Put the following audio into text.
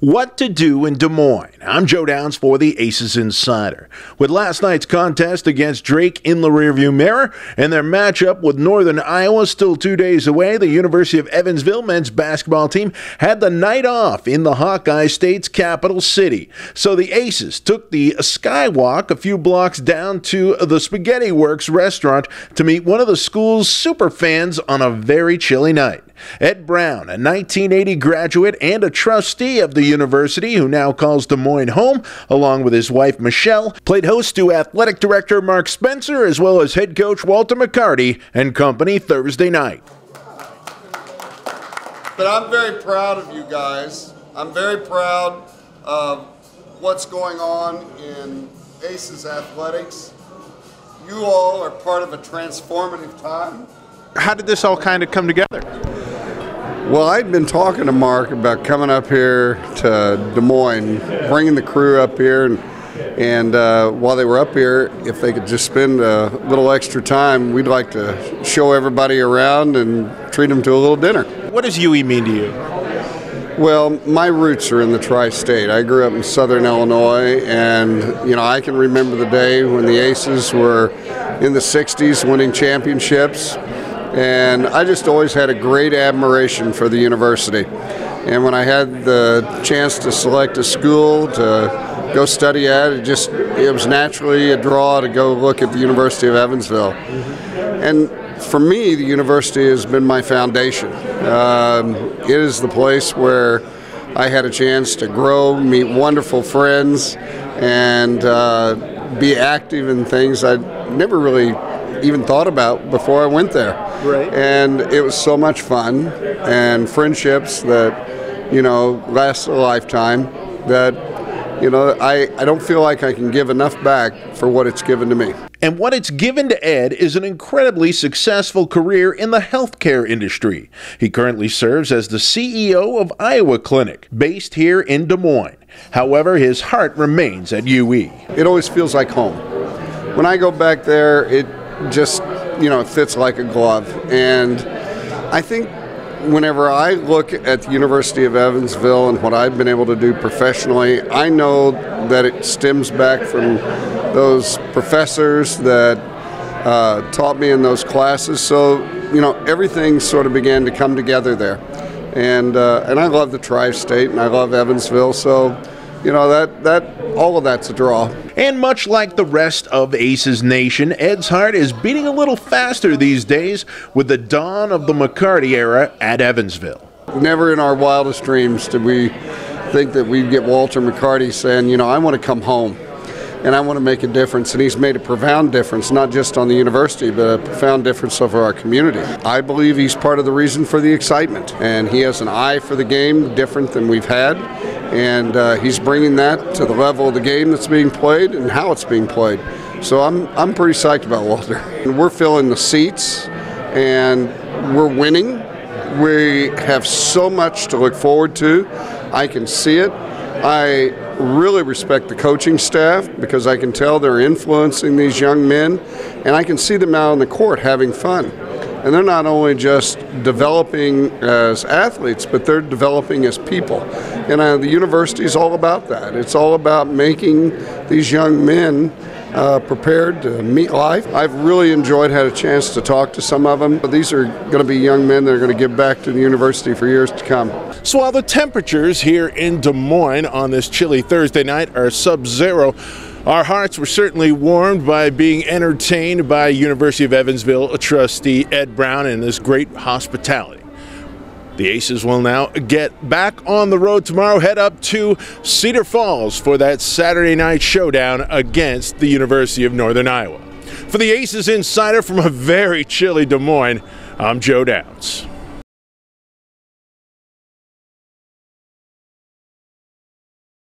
What to do in Des Moines. I'm Joe Downs for the Aces Insider. With last night's contest against Drake in the rearview mirror and their matchup with Northern Iowa still 2 days away, the University of Evansville men's basketball team had the night off in the Hawkeye State's capital city. So the Aces took the skywalk a few blocks down to the Spaghetti Works restaurant to meet one of the school's superfans on a very chilly night. Ed Brown, a 1980 graduate and a trustee of the university who now calls Des Moines home, along with his wife Michelle, played host to athletic director Mark Spencer as well as head coach Walter McCarty and company Thursday night. But I'm very proud of you guys. I'm very proud of what's going on in Aces athletics. You all are part of a transformative time. How did this all kind of come together? Well, I'd been talking to Mark about coming up here to Des Moines, bringing the crew up here, and while they were up here, if they could just spend a little extra time, we'd like to show everybody around and treat them to a little dinner. What does UE mean to you? Well, my roots are in the tri-state. I grew up in southern Illinois, and I can remember the day when the Aces were in the 60s winning championships. And I just always had a great admiration for the university. And when I had the chance to select a school to go study at, it was naturally a draw to go look at the University of Evansville. And for me, the university has been my foundation. It is the place where I had a chance to grow, meet wonderful friends, and be active in things I'd never really even thought about before I went there. Right. And it was so much fun, and friendships that last a lifetime, that I don't feel like I can give enough back for what it's given to me. And what it's given to Ed is an incredibly successful career in the healthcare industry. He currently serves as the CEO of Iowa Clinic, based here in Des Moines. However, his heart remains at UE. It always feels like home. When I go back there, it just it fits like a glove. And I think whenever I look at the University of Evansville and what I've been able to do professionally, I know that it stems back from those professors that taught me in those classes. So everything sort of began to come together there. And I love the tri-state, and I love Evansville. So all of that's a draw. And much like the rest of Aces Nation, Ed's heart is beating a little faster these days with the dawn of the McCarty era at Evansville. Never in our wildest dreams did we think that we'd get Walter McCarty saying, I want to come home and I want to make a difference. And he's made a profound difference, not just on the university, but a profound difference over our community. I believe he's part of the reason for the excitement. And he has an eye for the game different than we've had. And he's bringing that to the level of the game that's being played and how it's being played. So I'm pretty psyched about Walter. And we're filling the seats, and we're winning. We have so much to look forward to. I can see it. I really respect the coaching staff because I can tell they're influencing these young men, and I can see them out on the court having fun. And they're not only just developing as athletes, but they're developing as people. And the university is all about that. It's all about making these young men prepared to meet life. I've really had a chance to talk to some of them. These are going to be young men that are going to give back to the university for years to come. So while the temperatures here in Des Moines on this chilly Thursday night are sub-zero, our hearts were certainly warmed by being entertained by University of Evansville trustee Ed Brown and this great hospitality. The Aces will now get back on the road tomorrow, head up to Cedar Falls for that Saturday night showdown against the University of Northern Iowa. For the Aces Insider from a very chilly Des Moines, I'm Joe Downs.